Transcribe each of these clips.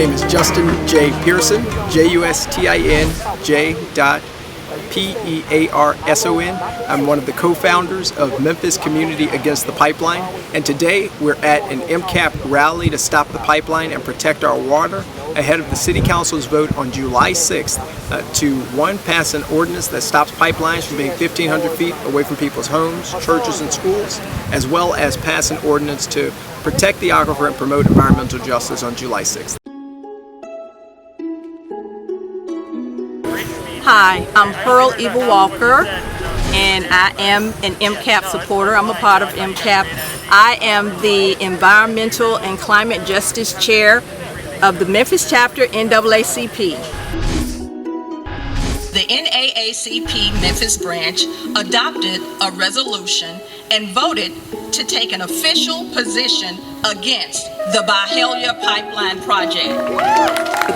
name is Justin J. Pearson, JUSTIN.PEARSON. I'm one of the co-founders of Memphis Community Against the Pipeline, and today we're at an MCAP rally to stop the pipeline and protect our water ahead of the City Council's vote on July 6th to, one, pass an ordinance that stops pipelines from being 1,500 feet away from people's homes, churches, and schools, as well as pass an ordinance to protect the aquifer and promote environmental justice on July 6th. Hi, I'm Pearl Eva Walker, and I am an MCAP supporter. I'm a part of MCAP. I am the Environmental and Climate Justice Chair of the Memphis chapter NAACP. The NAACP Memphis branch adopted a resolution and voted to take an official position against the Byhalia Pipeline project.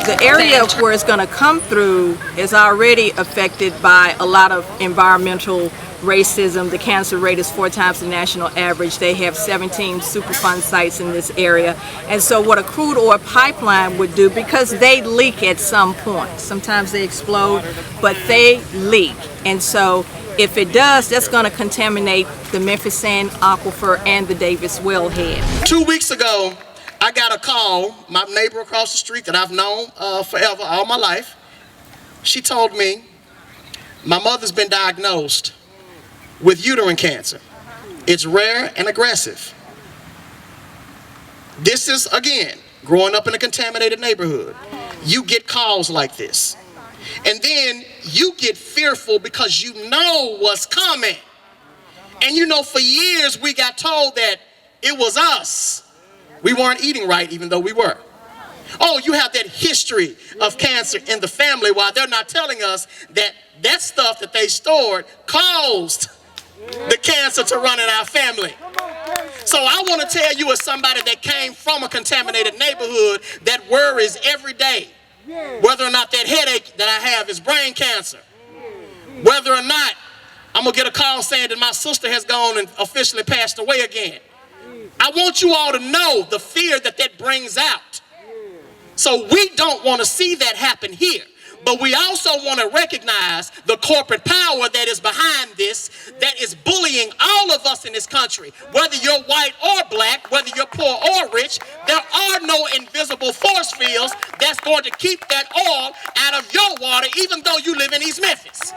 The area where it's going to come through is already affected by a lot of environmental racism. The cancer rate is 4 times the national average. They have 17 Superfund sites in this area. And so what a crude oil pipeline would do, because they leak at some point, sometimes they explode, but they leak. And so if it does, that's going to contaminate the Memphis sand aquifer and the Davis wellhead. 2 weeks ago, I got a call, my neighbor across the street that I've known forever, all my life. She told me, my mother's been diagnosed with uterine cancer. It's rare and aggressive. This is, again, growing up in a contaminated neighborhood. You get calls like this. And then you get fearful because you know what's coming. And you know, for years we got told that it was us. We weren't eating right, even though we were. Oh, you have that history of cancer in the family, while they're not telling us that that stuff that they stored caused the cancer to run in our family. So I want to tell you, as somebody that came from a contaminated neighborhood that worries every day whether or not that headache that I have is brain cancer, whether or not I'm going to get a call saying that my sister has gone and officially passed away again. I want you all to know the fear that that brings out. So we don't want to see that happen here. But we also want to recognize the corporate power that is behind this, that is bullying all of us in this country. Whether you're white or black, whether you're poor or rich, there are no invisible force fields that's going to keep that oil out of your water, even though you live in East Memphis.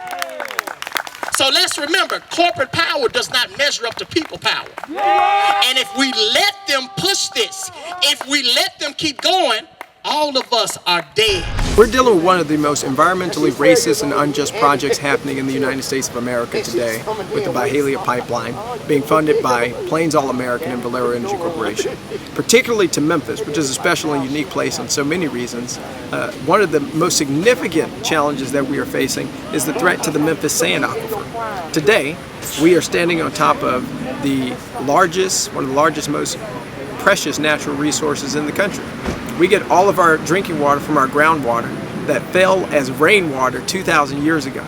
So let's remember, corporate power does not measure up to people power. And if we let them push this, if we let them keep going, all of us are dead. We're dealing with one of the most environmentally racist and unjust projects happening in the United States of America today, with the Byhalia Pipeline being funded by Plains All American and Valero Energy Corporation. Particularly to Memphis, which is a special and unique place on so many reasons, one of the most significant challenges that we are facing is the threat to the Memphis sand aquifer. Today, we are standing on top of the largest, one of the largest, most precious natural resources in the country. We get all of our drinking water from our groundwater that fell as rainwater 2,000 years ago.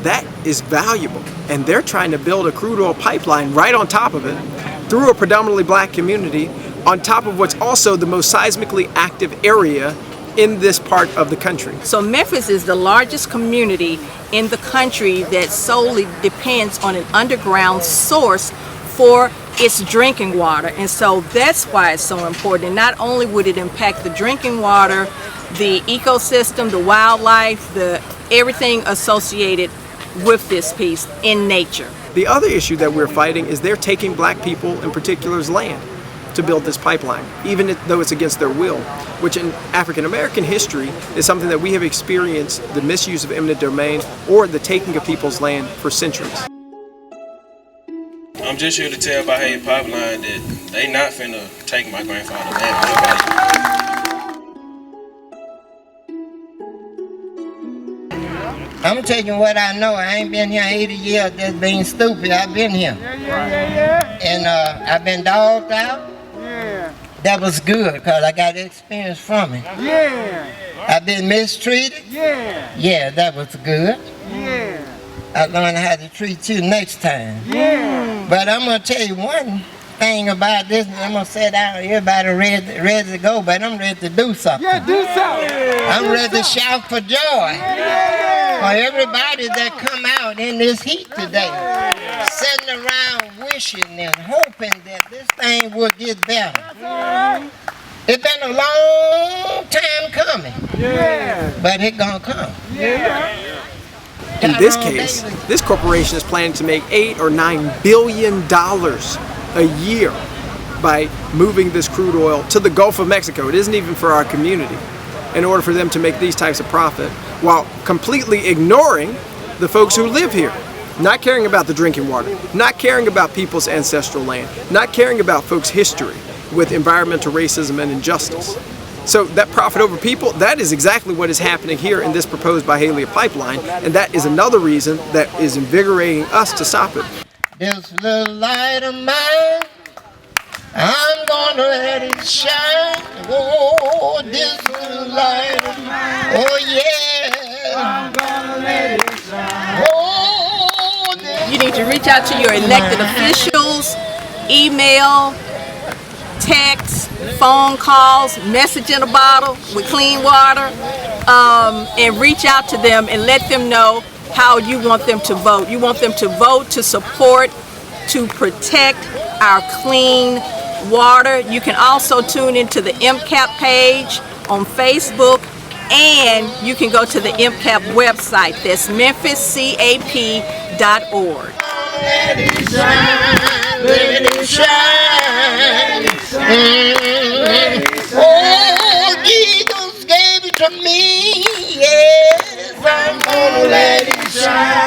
That is valuable, and they're trying to build a crude oil pipeline right on top of it through a predominantly black community, on top of what's also the most seismically active area in this part of the country. So Memphis is the largest community in the country that solely depends on an underground source for its drinking water, and so that's why it's so important. And not only would it impact the drinking water, the ecosystem, the wildlife, everything associated with this piece in nature. The other issue that we're fighting is they're taking black people in particular's land to build this pipeline, even though it's against their will, which in African American history is something that we have experienced, the misuse of eminent domain or the taking of people's land for centuries. I'm just here to tell Byhalia Pipeline that they not finna take my grandfather's land. I'm taking what I know. I ain't been here 80 years just being stupid. I've been here. And I've been dogged out. That was good because I got experience from it. I've been mistreated. Yeah, that was good. I learned how to treat you next time. But I'm going to tell you one thing about this, I'm gonna say that everybody ready to go, but I'm ready to do something. Yeah, do something. I'm ready to shout for joy for everybody that come out in this heat today, sitting around wishing and hoping that this thing will get better. It's been a long time coming, but it's gonna come. In this case, this corporation is planning to make $8 or $9 billion a year by moving this crude oil to the Gulf of Mexico. It isn't even for our community, in order for them to make these types of profit, while completely ignoring the folks who live here, not caring about the drinking water, not caring about people's ancestral land, not caring about folks' history with environmental racism and injustice. So that profit over people, that is exactly what is happening here in this proposed Byhalia Pipeline, and that is another reason that is invigorating us to stop it. This little light of mine, I'm gonna let it shine. Oh, this little light of mine, oh yeah, I'm gonna let it shine. Oh, You need to reach out to your elected officials, email, text, phone calls, message in a bottle with clean water, and reach out to them and let them know how you want them to vote. You want them to vote to support, to protect our clean water. You can also tune into the MCAP page on Facebook, and you can go to the MCAP website. That's memphiscap.org. let it shine, let it shine. Oh, Jesus gave it to me, yes, I'm gonna let it shine.